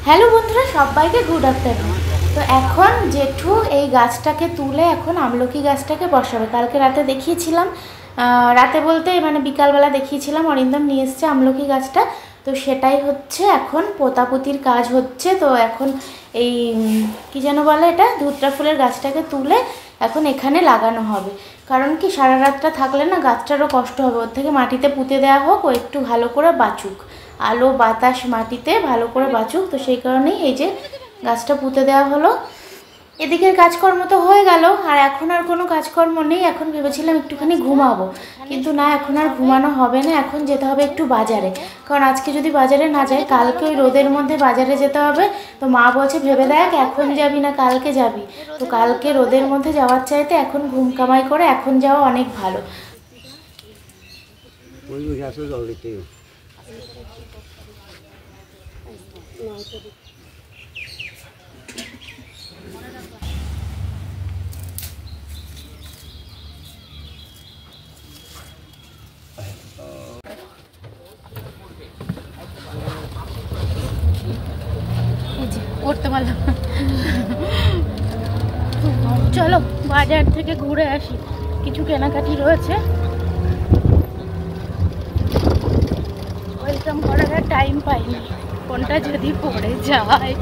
Hello বন্ধুরা, সবাইকে good afternoon. তো এখন জেঠু এই গাছটাকে তুলে এখন আমলকি গাছটাকে বসাবে। কালকে রাতে দেখিয়েছিলাম, রাতে বলতে মানে বিকালবেলা দেখিয়েছিলাম, অরিন্দম নিয়ে এসছে আমলকি গাছটা। তো সেটাই হচ্ছে এখন পোতাপুতির কাজ হচ্ছে। তো এখন এই কি যেন বলে, এটা ধুতরা ফুলের গাছটাকে তুলে এখন এখানে লাগানো হবে। কারণ কি, সারা রাতটা থাকলে না গাছটারও কষ্ট হবে, ওর থেকে মাটিতে পুঁতে দেওয়া হোক, ও একটু ভালো করে বাঁচুক, আলো বাতাস মাটিতে ভালো করে বাঁচুক। তো সেই কারণেই এই যে গাছটা পুঁতে দেওয়া হলো। এদিকের কাজকর্ম তো হয়ে গেল, আর এখন আর কোনো কাজকর্ম নেই। এখন ভেবেছিলাম একটুখানি ঘুমাবো, কিন্তু না, এখন আর ঘুমানো হবে না, এখন যেতে হবে একটু বাজারে। কারণ আজকে যদি বাজারে না যাই, কালকে ওই রোদের মধ্যে বাজারে যেতে হবে। তো মা বলছে ভেবে দেখ এখন যাবি না কালকে যাবি। তো কালকে রোদের মধ্যে যাওয়ার চাইতে এখন ঘুম কামাই করে এখন যাওয়া অনেক ভালো। করতে পারলাম। চলো বাজার থেকে ঘুরে আসি, কিছু কেনাকাটি রয়েছে। ওয়েলকাম করার টাইম পাইনি, কোনটা যদি পড়ে যায়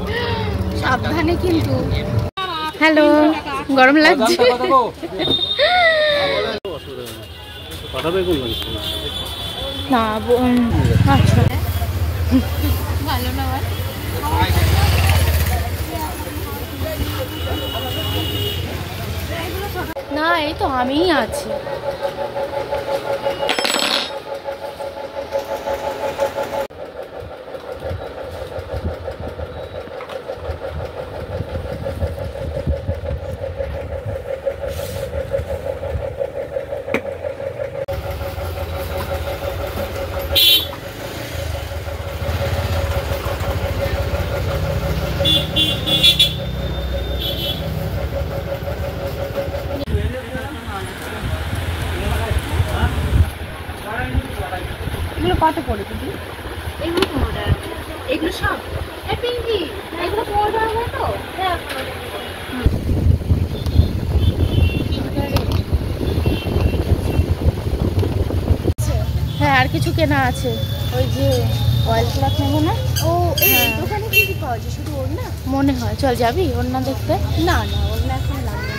সাবধানে কিন্তু। হ্যালো, গরম লাগছে? না আচ্ছা, ভালো না না, এই তো আমিই আছি। এগুলো কত পড়ে দিদি? এগুলো 15 টাকা। এগুলো সব পিঙ্কি, এগুলো 15 টাকা তো। হ্যাঁ, আর কিছু কেনা আছে, ওই যে অয়েল ক্লথ নেবো না? ও এই দোকানে কি কি পাওয়া যায়? শুধু ওড়না মনে হয়। চল যাবি ওড়না দেখতে? না না, ওড়না এখন লাগবে না।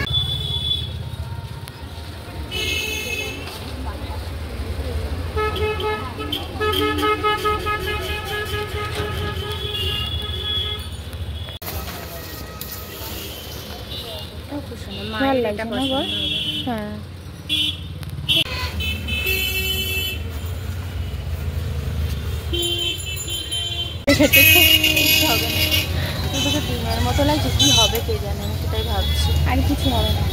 ভালো লাগছে না বল? হ্যাঁ, হবে না, তোকে ডিমের মতো লাগছে। কি হবে কে জানে, আমি সেটাই ভাবছি, আর কিছু হবে না।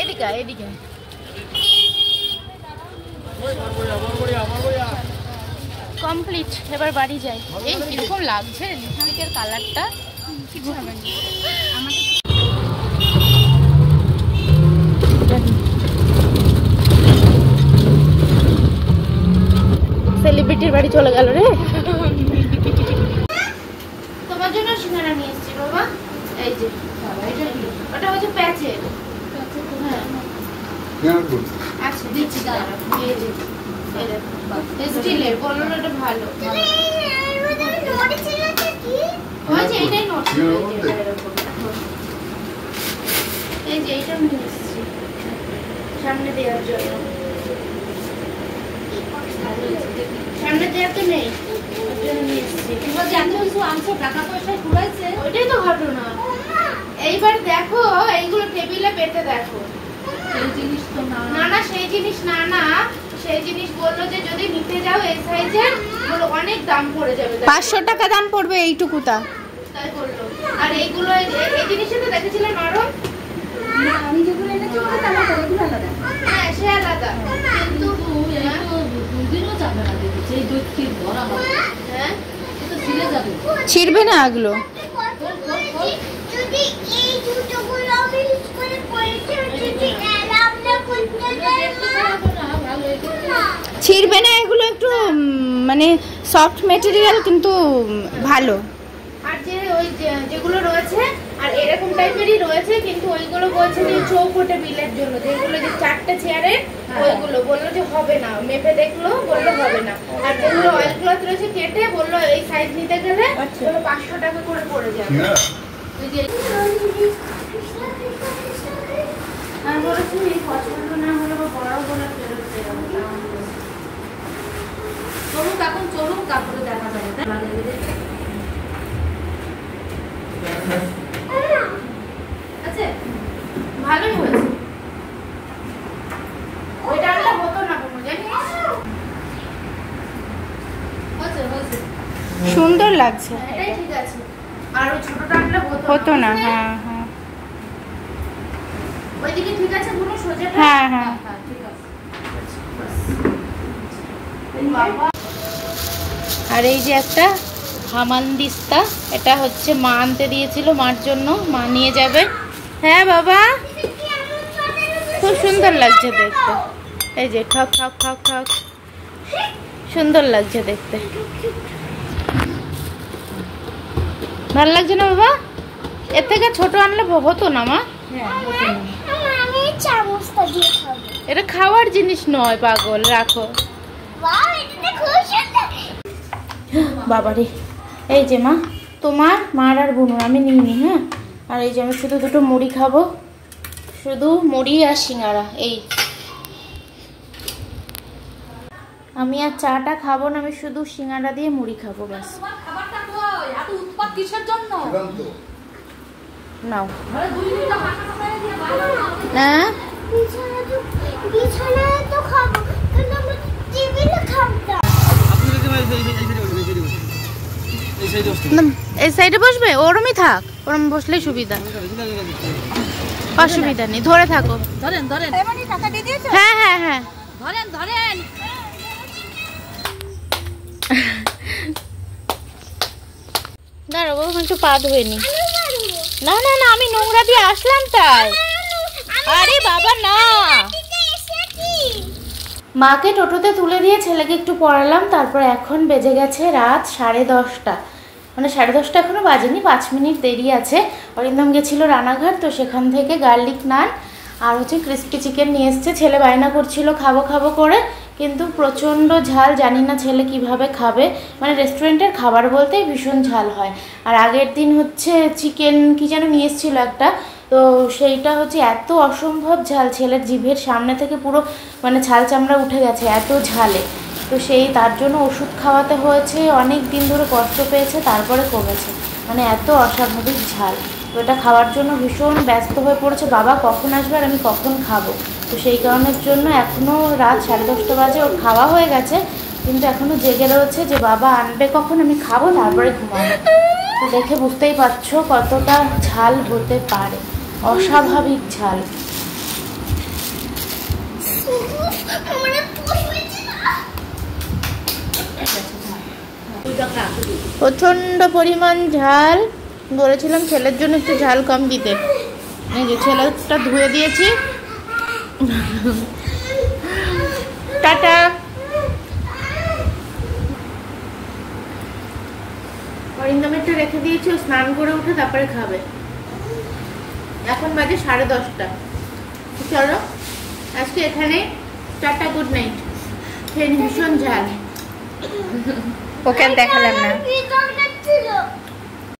এদিকে এদিকে কমপ্লিট, এবার বাড়ি যাই। এই কিরকম লাগছে লিপস্টিকের কালারটা, কিছু হবে না। সেলিব্রিটির বাড়ি চলে গেল রে। তোমার জন্য সিঙ্গারা নিয়ে এসেছি বাবা, এই যে ওটা হচ্ছে প্যাচের। আচ্ছা দিচ্ছি, স্টিলের বলটা ভালো। এইটাই নোট, এই যে এইটা নিয়ে এসেছি সামনে দেওয়ার জন্য। সামনে দেওয়া তো নেই, ওইটাই তো ঘটনা। এইবার দেখো এইগুলো টেবিলে পেতে দেখো, সেই জিনিস তো না না, সেই জিনিস না না, সেই জিনিস বললো যে যদি নিতে যাও এই সাইজের, বলো অনেক দাম পড়ে যাবে, 500 টাকা দাম পড়বে এইটুকুটা, তাই বললো। আর এইগুলো এই জিনিসটা তো দেখেছিলে নরম, আমি যেগুলো এনেছি ওগুলো আলাদা, হ্যাঁ সে আলাদা, কিন্তু ছিড়বে না এগুলো? ছিড়বে না এগুলো, একটু মানে সফট মেটেরিয়াল কিন্তু ভালো। আর যে ওই যেগুলো রয়েছে আর এরকম টাইপেরই রয়েছে, কিন্তু ওইগুলো বলছে যে চৌকোটে বিলের জন্য, যেগুলো যে 4টে চেয়ারের ওইগুলো বললো যে হবে না, মেপে দেখলো বললো হবে না। আর যেগুলো অয়েল ক্লথ রয়েছে কেটে বললো এই সাইজ নিতে গেলে 500 টাকা করে পড়ে যাবে। আমি বলেছি পছন্দ না হলে বা বড় বলে ফেরত দেওয়া, চলুক এখন চলুক, কাপড়ে দেখা যাবে। আচ্ছা ভালোই হয়েছে, ওইটা আনলে হতো না কোনো, জানিস? সুন্দর লাগছে, এটাই ঠিক আছে। আর ওই ছোটটা আনলে হতো না। হ্যাঁ হ্যাঁ, ওইদিকে ঠিক আছে পুরো সোজা। হ্যাঁ হ্যাঁ ঠিক আছে। আর এই যে একটা হামানদিস্তা, এটা হচ্ছে মা আনতে দিয়েছিল, মার জন্য, মা নিয়ে যাবে। হ্যাঁ বাবা, খুব সুন্দর লাগছে দেখতে। এই যে ঠক ঠক ঠক ঠক, সুন্দর লাগছে দেখতে। ভালো লাগছে না বাবা? এর থেকে ছোট আনলে হতো না মা? এটা খাওয়ার জিনিস নয় পাগল, রাখো। বাবারে, এই যে মা তোমার, মার আর বুনুর, আমি নিইনি। হ্যাঁ, আর এই যে আমি শুধু দুটো মুড়ি খাবো, শুধু মুড়ি আর সিঙ্গারা। এই আমি আর চাটা খাবো না, আমি শুধু সিঙ্গারা দিয়ে মুড়ি খাবো ব্যাস। নাও। হ্যাঁ এই সাইডে বসবে, ওরমই থাক, ওরম বসলেই সুবিধা, অসুবিধা নেই, ধরে থাকো। ধরেন ধরেন, হ্যাঁ হ্যাঁ হ্যাঁ ধরেন ধরেন। দাঁড়াও বাবা, একটু পা ধুয়ে নি। না না না, আমি নোংরা দিয়ে আসলাম তাই। আরে বাবা না, মাকে টোটোতে তুলে দিয়ে ছেলেকে একটু পড়ালাম, তারপর এখন বেজে গেছে রাত 10:30। মানে 10:30 এখনো বাজেনি, 5 মিনিট দেরি আছে। অরিন্দম গেছিলো রানাঘাট, তো সেখান থেকে গার্লিক নান আর হচ্ছে ক্রিস্পি চিকেন নিয়ে এসছে। ছেলে বায়না করছিল খাবো খাবো করে, কিন্তু প্রচণ্ড ঝাল, জানি না ছেলে কিভাবে খাবে। মানে রেস্টুরেন্টের খাবার বলতেই ভীষণ ঝাল হয়। আর আগের দিন হচ্ছে চিকেন কি যেন নিয়ে এসেছিলো একটা, তো সেইটা হচ্ছে এত অসম্ভব ঝাল, ছেলের জিভের সামনে থেকে পুরো মানে ছাল চামড়া উঠে গেছে এত ঝালে। তো সেই তার জন্য ওষুধ খাওয়াতে হয়েছে, অনেক দিন ধরে কষ্ট পেয়েছে, তারপরে কমেছে। মানে এত অস্বাভাবিক ঝাল। তো এটা খাওয়ার জন্য ভীষণ ব্যস্ত হয়ে পড়েছে, বাবা কখন আসবে আর আমি কখন খাবো। তো সেই কারণের জন্য এখনও রাত 10:30 বাজে, ওর খাওয়া হয়ে গেছে, কিন্তু এখনও জেগে রয়েছে যে বাবা আনবে কখন, আমি খাবো তারপরে ঘুমাবো। তো দেখে বুঝতেই পারছো কতটা ঝাল হতে পারে, অস্বাভাবিক ঝাল। প্রচন্ড পরিমাণ ঝাল, বলেছিলাম ছেলের জন্য একটু ঝাল কম দিতে। এই যে ছেলেটা ধুয়ে দিয়েছি। টাটা। অরিন্দমেরটা রেখে দিয়েছি, ও স্নান করে উঠে তারপরে খাবে। এখন বাজে 10:30। চলো আজকে এখানে, টাটা, গুড নাইট। ভীষণ ঝাল, ওকে দেখালাম না।